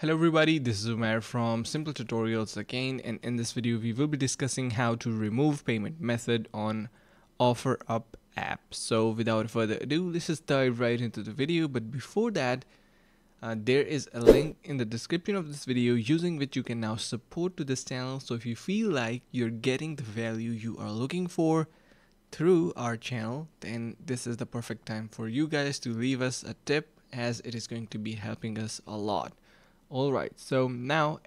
Hello everybody, this is Umair from Simple Tutorials again, and in this video we will be discussing how to remove payment method on OfferUp app. So without further ado, let's just dive right into the video. But before that, there is a link in the description of this video using which you can now support to this channel. So if you feel like you're getting the value you are looking for through our channel, then this is the perfect time for you guys to leave us a tip, as it is going to be helping us a lot. Alright, so now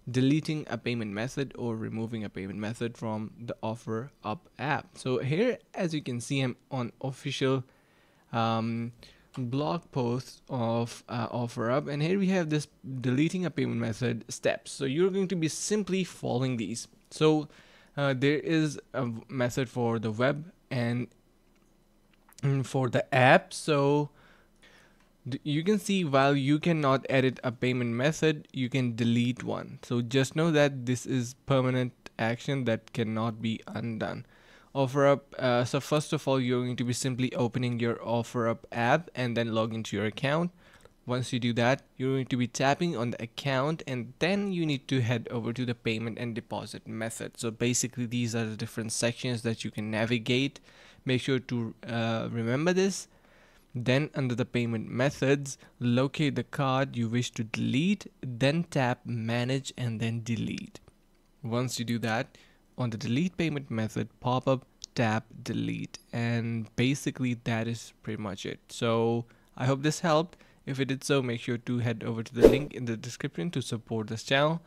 deleting a payment method or removing a payment method from the OfferUp app. So here, as you can see, I'm on official blog post of OfferUp, and here we have this deleting a payment method steps. So you're going to be simply following these. So there is a method for the web and for the app. So you can see, while you cannot edit a payment method, you can delete one. So just know that this is permanent action that cannot be undone. OfferUp, so first of all, you're going to be simply opening your OfferUp app and then log into your account. Once you do that, you're going to be tapping on the account, and then you need to head over to the payment and deposit method. So basically these are the different sections that you can navigate. Make sure to remember this. Then under the payment methods, locate the card you wish to delete, then tap manage and then delete. Once you do that, on the delete payment method pop-up, tap delete, and basically that is pretty much it. So I hope this helped. If it did so, make sure to head over to the link in the description to support this channel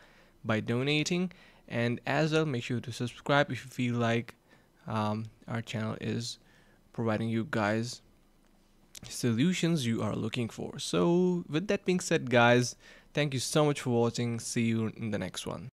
by donating, and as well make sure to subscribe if you feel like our channel is providing you guys solutions you are looking for. So with that being said, guys, thank you so much for watching. See you in the next one.